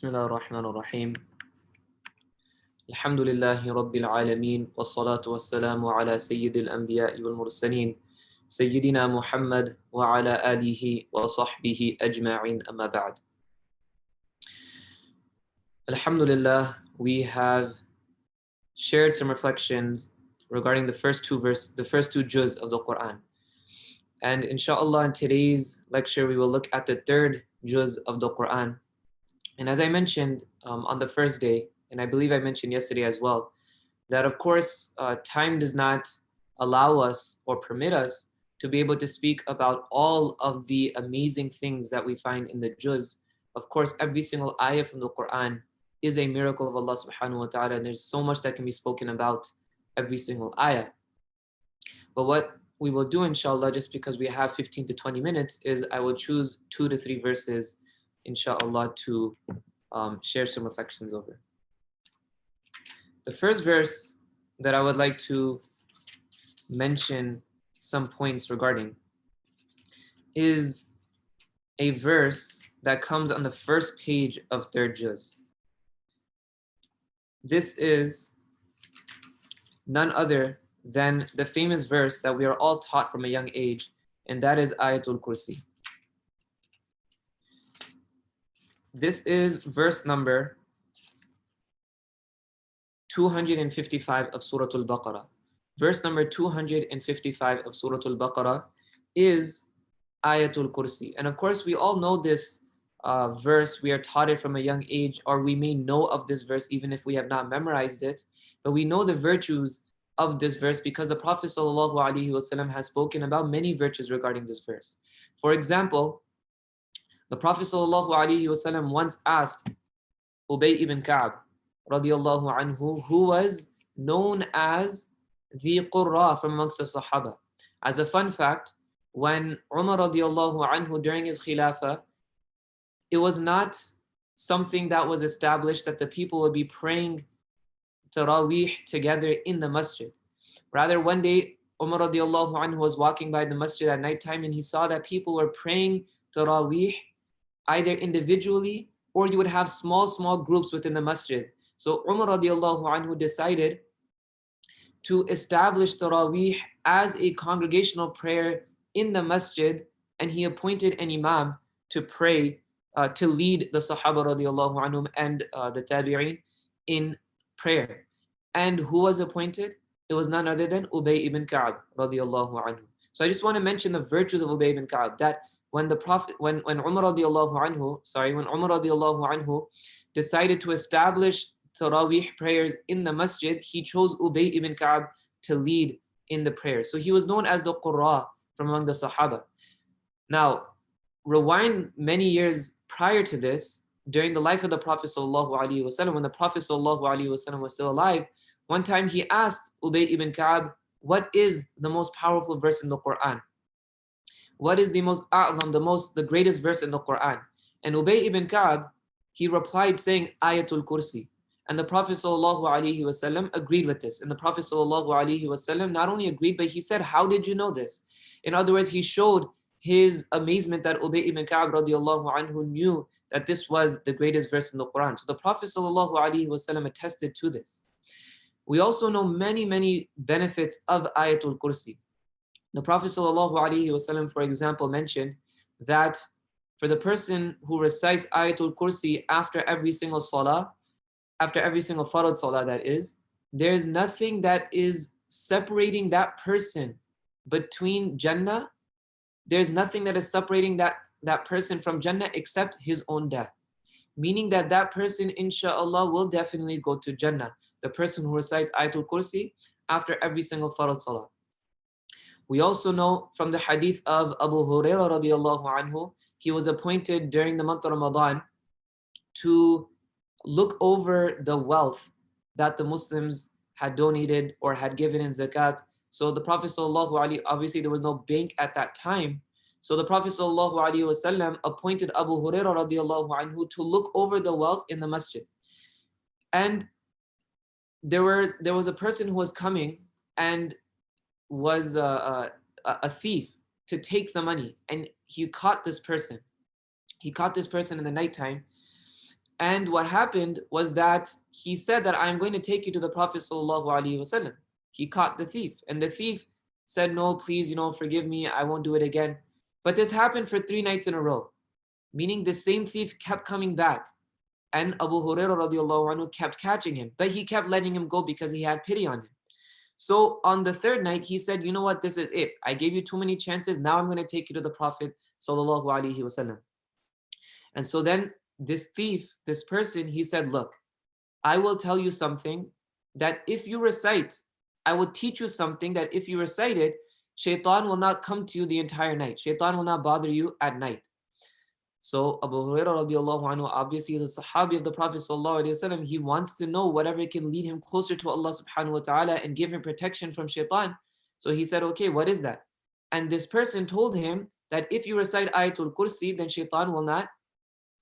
بسم الله الرحمن الرحيم الحمد لله رب العالمين والصلاة والسلام على سيد الأنبياء والمرسلين سيدنا محمد وعلى آله وصحبه أجمعين أما بعد. Alhamdulillah, we have shared some reflections regarding the first two juz of the Quran. And inshallah, in today's lecture, we will look at the third juz of the Quran. And as I mentioned on the first day, and I believe I mentioned yesterday as well, that of course, time does not allow us or permit us to be able to speak about all of the amazing things that we find in the juz. Of course, every single ayah from the Quran is a miracle of Allah subhanahu wa ta'ala, and there's so much that can be spoken about every single ayah. But what we will do, inshallah, just because we have 15 to 20 minutes, is I will choose 2 to 3 verses, inshallah, to share some reflections over. The first verse that I would like to mention some points regarding is a verse that comes on the first page of third juz. This is none other than the famous verse that we are all taught from a young age, and that is Ayatul Kursi. This is verse number 255 of Surah Al-Baqarah. Verse number 255 of Surah Al-Baqarah is Ayatul Kursi. And of course, we all know this verse. We are taught it from a young age, or we may know of this verse even if we have not memorized it. But we know the virtues of this verse because the Prophet ﷺ has spoken about many virtues regarding this verse. For example, the Prophet ﷺ once asked Ubay ibn Ka'b radiallahu anhu, who was known as the Qurra from amongst the Sahaba. As a fun fact, when Umar radiallahu anhu during his Khilafah, it was not something that was established that the people would be praying Taraweeh together in the masjid. Rather, one day Umar radiallahu anhu was walking by the masjid at nighttime and he saw that people were praying Taraweeh either individually or you would have small groups within the masjid. So Umar radiallahu anhu decided to establish Taraweeh as a congregational prayer in the masjid, and he appointed an imam to pray, to lead the Sahaba radiallahu anhum and the Tabi'een in prayer. And who was appointed? It was none other than Ubay ibn Ka'b radiallahu anhu. So I just want to mention the virtues of Ubay ibn Ka'b, that when the Prophet, when Umar radiallahu anhu decided to establish Taraweeh prayers in the masjid, he chose Ubay ibn Ka'b to lead in the prayer. So he was known as the Qurra from among the Sahaba. Now, rewind many years prior to this, during the life of the Prophet ﷺ, when the Prophet ﷺ was still alive, one time he asked Ubay ibn Ka'b, what is the most powerful verse in the Quran? What is the most a'zam, the greatest verse in the Quran? And Ubay ibn Ka'b, he replied saying Ayatul Kursi. And the Prophet ﷺ agreed with this. And the Prophet ﷺ not only agreed, but he said, how did you know this? In other words, he showed his amazement that Ubay ibn Ka'b radiallahu anhu knew that this was the greatest verse in the Quran. So the Prophet ﷺ attested to this. We also know many benefits of Ayatul Kursi. The Prophet ﷺ, for example, mentioned that for the person who recites Ayatul Kursi after every single salah, after every single farad salah, that is, there is nothing that is separating that person between Jannah. There's nothing that is separating that person from Jannah except his own death. Meaning that that person, inshallah, will definitely go to Jannah. The person who recites Ayatul Kursi after every single farad salah. We also know from the hadith of Abu Hurairah radiallahu anhu, he was appointed during the month of Ramadan to look over the wealth that the Muslims had donated or had given in zakat. So the Prophet ﷺ, obviously there was no bank at that time. So the Prophet ﷺ appointed Abu Hurairah radiallahu anhu to look over the wealth in the masjid. And there was a person who was coming and was a thief to take the money, and he caught this person. He caught this person in the nighttime, And what happened was that he said that I'm going to take you to the Prophet sallallahu alaihi wasallam. He caught the thief, and the thief said, no, please, forgive me, I won't do it again. But this happened for 3 nights in a row, meaning the same thief kept coming back. And Abu Hurairah radiallahu anhu kept catching him, but he kept letting him go because he had pity on him. So on the 3rd night, he said, you know what, this is it. I gave you too many chances. Now I'm going to take you to the Prophet sallallahu alaihi wasallam. And so then this thief, this person, he said, look, I will tell you something that if you recite, I will teach you something that if you recite it, shaitan will not come to you the entire night. Shaitan will not bother you at night. So Abu Hurairah radiallahu anhu, obviously the Sahabi of the Prophet sallallahu alaihi wasallam, he wants to know whatever can lead him closer to Allah subhanahu wa ta'ala and give him protection from shaitan. So he said, okay, what is that? And this person told him that if you recite Ayatul Kursi, then shaitan will not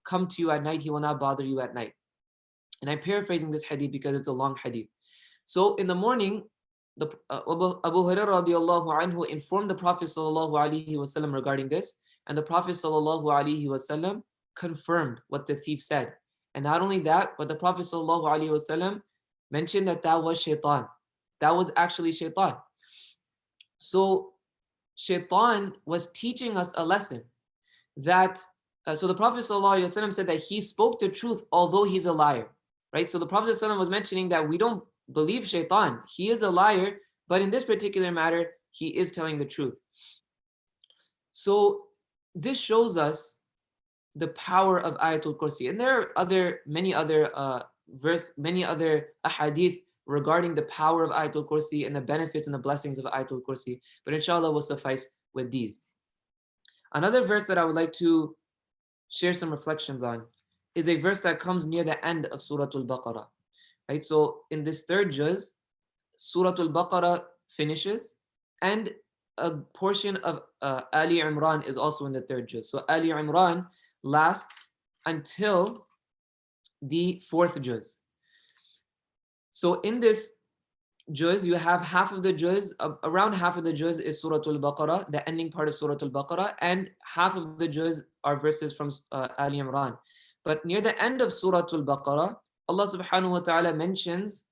come to you at night. He will not bother you at night. And I'm paraphrasing this hadith because it's a long hadith. So in the morning, Abu Hurairah radiallahu anhu informed the Prophet sallallahu alaihi wasallam regarding this. And the Prophet ﷺ confirmed what the thief said. And not only that, but the Prophet ﷺ mentioned that that was shaitan. That was actually shaitan. So shaitan was teaching us a lesson that, so the Prophet ﷺ said that he spoke the truth although he's a liar, right? So the Prophet ﷺ was mentioning that we don't believe shaitan. He is a liar, but in this particular matter, he is telling the truth. So this shows us the power of Ayatul Kursi. And there are many other ahadith regarding the power of Ayatul Kursi and the benefits and the blessings of Ayatul Kursi. But inshallah will suffice with these. Another verse that I would like to share some reflections on is a verse that comes near the end of Surah Al-Baqarah. Right? So in this 3rd juz, Surah Al-Baqarah finishes, and a portion of Ali Imran is also in the 3rd juz. So Ali Imran lasts until the 4th juz. So in this juz, you have half of the juz, around half of the juz is Surah Al-Baqarah, the ending part of Surah Al-Baqarah, and half of the juz are verses from Ali Imran. But near the end of Surah Al-Baqarah, Allah subhanahu wa ta'ala mentions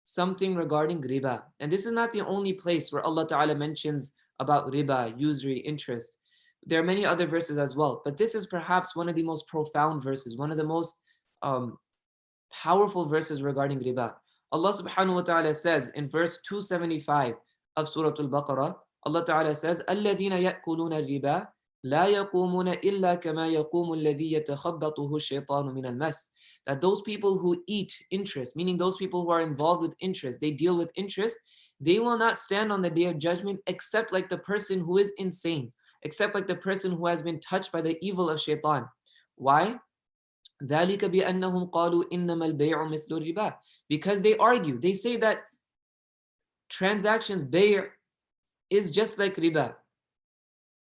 something regarding riba. And this is not the only place where Allah ta'ala mentions about riba, usury, interest. There are many other verses as well, but this is perhaps one of the most profound verses, one of the most powerful verses regarding riba. Allah subhanahu wa ta'ala says in verse 275 of Surah Al-Baqarah, Allah ta'ala says, الَّذِينَ يَأْكُلُونَ الرِّبَا لَا يَقُومُونَ إِلَّا كَمَا يَقُومُ الَّذِي يَتَخَبَّطُهُ الشَّيْطَانُ مِنَ الْمَسِّ. That those people who eat interest, meaning those people who are involved with interest, they deal with interest, they will not stand on the day of judgment except like the person who is insane, except like the person who has been touched by the evil of shaitan. Why? ذَلِكَ بِأَنَّهُمْ قَالُوا إِنَّمَا الْبَيْعُ مِثْلُ الرِّبَا. Because they argue, they say that transactions, bay' is just like riba.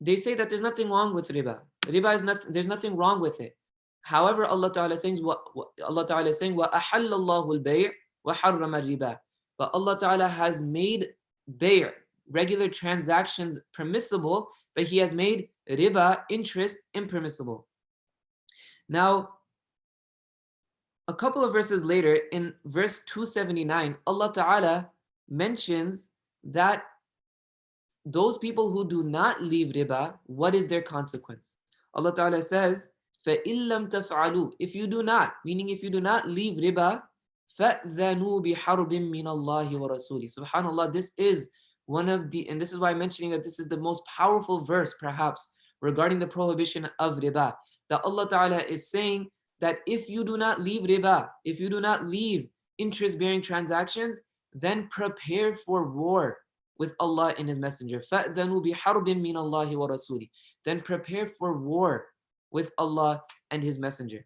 They say that there's nothing wrong with riba. Riba is nothing, there's nothing wrong with it. However, Allah Ta'ala is saying, وَأَحَلَّ اللَّهُ الْبَيْعُ وَحَرَّمَ الرِّبَا. But Allah Ta'ala has made bay', regular transactions, permissible, but He has made riba, interest, impermissible. Now, a couple of verses later, in verse 279, Allah Ta'ala mentions that those people who do not leave riba, what is their consequence? Allah Ta'ala says, فَإِن لَمْ تَفْعَلُوا. If you do not, meaning if you do not leave riba, فَأْذَنُوا بِحَرْبٍ مِّنَ اللَّهِ وَرَسُولِهِ. SubhanAllah, this is one of the, and this is why I'm mentioning that this is the most powerful verse perhaps regarding the prohibition of riba. That Allah Ta'ala is saying that if you do not leave riba, if you do not leave interest-bearing transactions, then prepare for war with Allah and His Messenger. فَأْذَنُوا بِحَرْبٍ مِّنَ اللَّهِ وَرَسُولِهِ. Then prepare for war with Allah and His Messenger.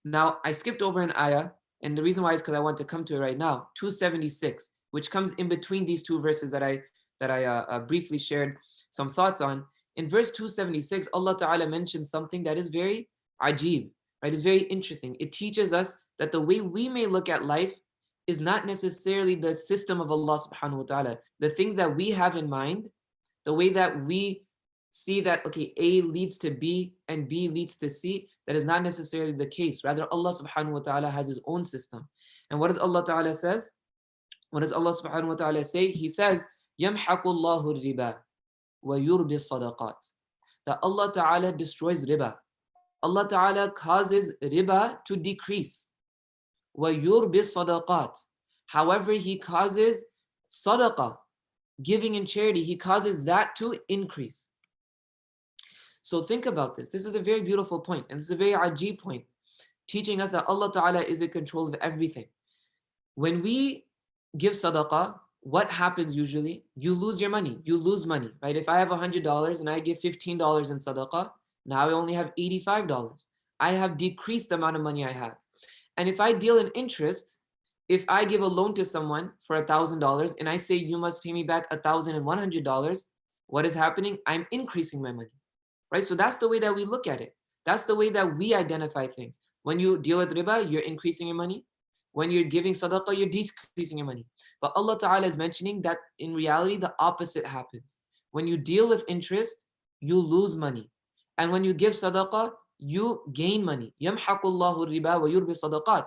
Now, I skipped over an ayah, and the reason why is because I want to come to it right now. 276, which comes in between these two verses that I briefly shared some thoughts on. In verse 276, Allah Ta'ala mentions something that is very ajib, right? It's very interesting. It teaches us that the way we may look at life is not necessarily the system of Allah Subhanahu wa Ta'ala. The things that we have in mind, the way that we see that, okay, A leads to B and B leads to C, That is not necessarily the case. Rather, Allah subhanahu wa ta'ala has His own system. And what does Allah ta'ala says? What does Allah subhanahu wa ta'ala say? He says, يَمْحَقُ اللَّهُ الرِّبَى وَيُرْبِي الصَّدَقَاتِ. That Allah ta'ala destroys riba. Allah ta'ala causes riba to decrease. وَيُرْبِي الصَّدَقَاتِ. However, He causes sadaqah, giving in charity, He causes that to increase. So think about this. This is a very beautiful point, and this is a very ajib point, teaching us that Allah ta'ala is in control of everything. When we give sadaqah, what happens usually? You lose your money. You lose money, right? If I have $100 and I give $15 in sadaqah, now I only have $85. I have decreased the amount of money I have. And if I deal in interest, if I give a loan to someone for $1,000 and I say you must pay me back $1,100, what is happening? I'm increasing my money, right? So that's the way that we look at it. That's the way that we identify things. When you deal with riba, you're increasing your money. When you're giving sadaqah, you're decreasing your money. But Allah Ta'ala is mentioning that in reality, the opposite happens. When you deal with interest, you lose money. And when you give sadaqah, you gain money. يَمْحَقُ اللَّهُ الرِّبَى وَيُرْبِي الصَّدَقَاتِ.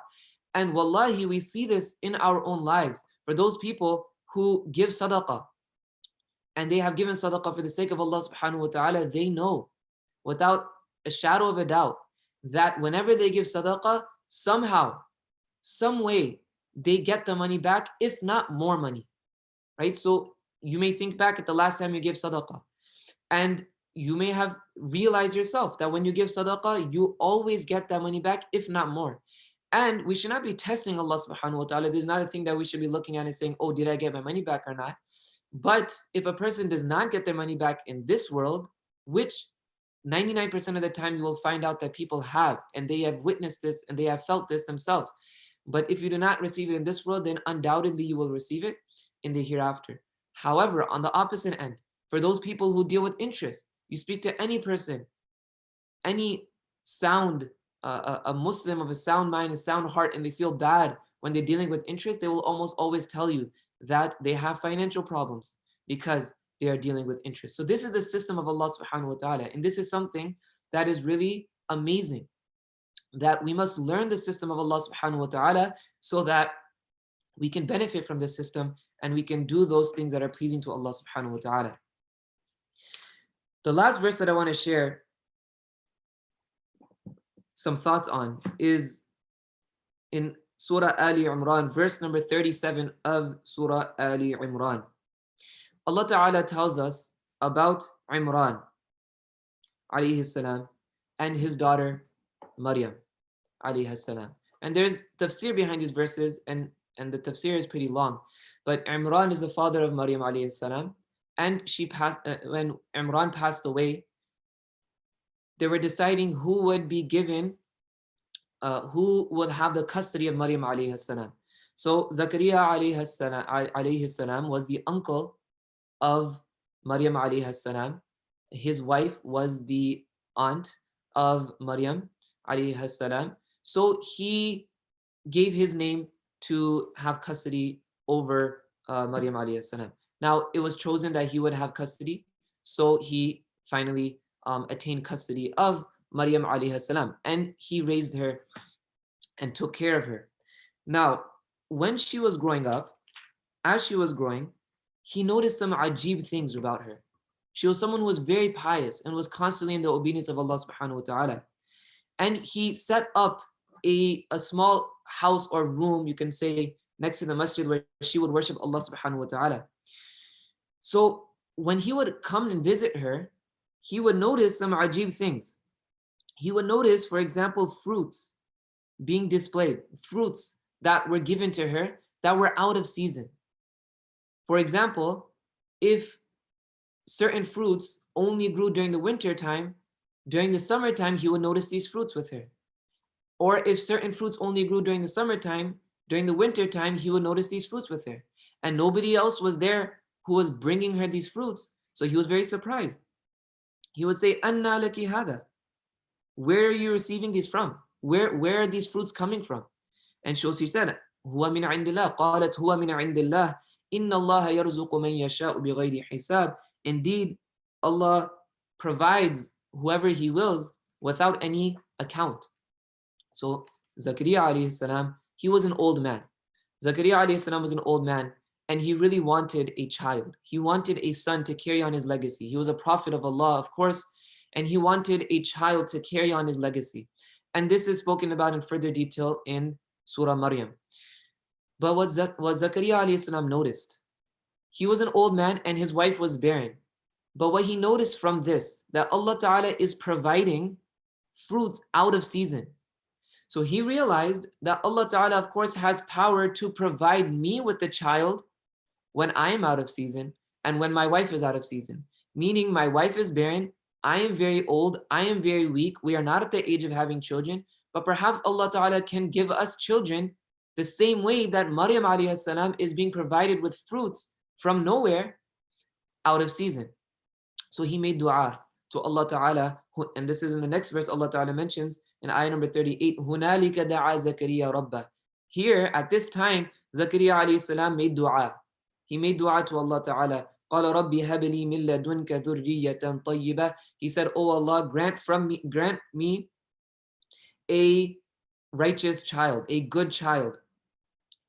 And wallahi, we see this in our own lives. For those people who give sadaqah, and they have given sadaqah for the sake of Allah subhanahu wa ta'ala, they know without a shadow of a doubt that whenever they give sadaqah, somehow, some way, they get the money back, if not more money, right? So you may think back at the last time you gave sadaqah, and you may have realized yourself that when you give sadaqah, you always get that money back, if not more. And we should not be testing Allah subhanahu wa ta'ala. There's not a thing that we should be looking at and saying, oh, did I get my money back or not? But if a person does not get their money back in this world, which 99% of the time you will find out that people have, and they have witnessed this and they have felt this themselves. But if you do not receive it in this world, then undoubtedly you will receive it in the hereafter. However, on the opposite end, for those people who deal with interest, you speak to any person, any sound, a Muslim of a sound mind, a sound heart, and they feel bad when they're dealing with interest, they will almost always tell you that they have financial problems because they are dealing with interest. So this is the system of Allah subhanahu wa ta'ala. And this is something that is really amazing, that we must learn the system of Allah subhanahu wa ta'ala so that we can benefit from this system and we can do those things that are pleasing to Allah subhanahu wa ta'ala. The last verse that I want to share some thoughts on is in Surah Ali Imran, verse number 37 of Surah Ali Imran. Allah Ta'ala tells us about Imran alayhi salam and his daughter Maryam alayhi salam. And there's tafsir behind these verses, and the tafsir is pretty long. But Imran is the father of Maryam alayhi salam, and she passed when Imran passed away. They were deciding who would be given, who would have the custody of Maryam alayhi salam. So Zakaria alayhi salam was the uncle of Maryam alayhi salam. His wife was the aunt of Maryam alayhi salam. So he gave his name to have custody over Maryam alayhi salam. Now it was chosen that he would have custody, so he finally attained custody of Maryam alayhi salam, and he raised her and took care of her. Now, when she was growing up, as she was growing, he noticed some ajib things about her. She was someone who was very pious and was constantly in the obedience of Allah subhanahu wa ta'ala. And he set up a small house or room, you can say, next to the masjid where she would worship Allah subhanahu wa ta'ala. So when he would come and visit her, he would notice some ajib things. He would notice, for example, fruits being displayed, fruits that were given to her that were out of season. For example, if certain fruits only grew during the winter time, during the summertime, he would notice these fruits with her. Or if certain fruits only grew during the summertime, during the winter time, he would notice these fruits with her. And nobody else was there who was bringing her these fruits. So he was very surprised. He would say, Anna laki hada. Where are you receiving these from? Where are these fruits coming from? And she said, Huwa min indillah. Qalat huwa min indillah. Inna Allah yarzuqu man yasha'u bighayri hisab. Indeed, Allah provides whoever He wills without any account. So Zakaria alayhi salam, he was an old man. Zakaria alayhi salam was an old man, and he really wanted a child. He wanted a son to carry on his legacy. He was a prophet of Allah, of course, and he wanted a child to carry on his legacy. And this is spoken about in further detail in Surah Maryam. But what Zakaria alayhi salam noticed, he was an old man and his wife was barren. But what he noticed from this, that Allah Ta'ala is providing fruits out of season. So he realized that Allah Ta'ala, of course, has power to provide me with the child when I am out of season and when my wife is out of season. Meaning my wife is barren, I am very old, I am very weak, we are not at the age of having children, but perhaps Allah Ta'ala can give us children the same way that Maryam alayhi salam is being provided with fruits from nowhere out of season. So he made dua to Allah Ta'ala, and this is in the next verse. Allah Ta'ala mentions in ayah number 38, هُنَالِكَ دَعَى زَكَرِيَّا رَبَّهُ. Here, at this time, Zakaria alayhi salam made dua. He made dua to Allah Ta'ala. قَالَ رَبِّ هَبْ لِي مِن لَدُنْكَ ذُرِّيَّةً طَيِّبَةً. He said, Oh Allah, grant me a righteous child, a good child.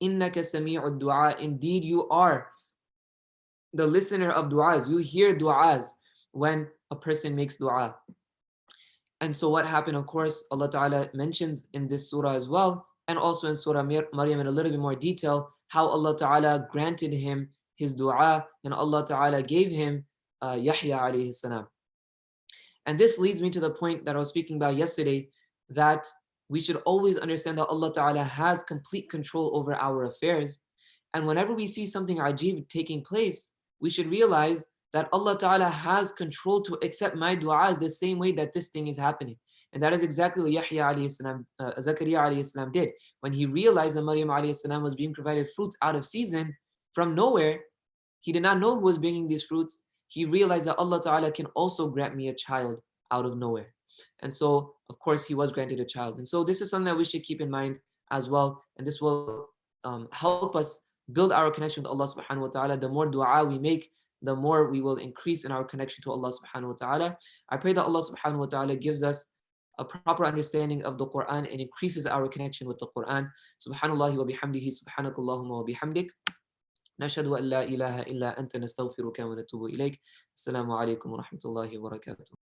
إِنَّكَ سَمِيعُ الدُّعَاء. Indeed, you are the listener of du'as. You hear du'as when a person makes dua. And so what happened, of course, Allah Ta'ala mentions in this surah as well, and also in Surah Maryam in a little bit more detail, how Allah Ta'ala granted him his dua, and Allah Ta'ala gave him Yahya alayhi salam. And this leads me to the point that I was speaking about yesterday, that we should always understand that Allah Ta'ala has complete control over our affairs. And whenever we see something ajib taking place, we should realize that Allah Ta'ala has control to accept my du'as the same way that this thing is happening. And that is exactly what Zakaria alayhi salam did. When he realized that Maryam alayhi salam was being provided fruits out of season from nowhere, he did not know who was bringing these fruits. He realized that Allah Ta'ala can also grant me a child out of nowhere. And so, of course, he was granted a child. And so this is something that we should keep in mind as well. And this will help us build our connection with Allah subhanahu wa ta'ala. The more dua we make, the more we will increase in our connection to Allah subhanahu wa ta'ala. I pray that Allah subhanahu wa ta'ala gives us a proper understanding of the Quran and increases our connection with the Quran. Subhanallah wa bihamdihi, subhanakallahumma wa bihamdik. نشهد أن لا إله إلا أنت نستغفرك ونتوب إليك. السلام عليكم ورحمة الله وبركاته.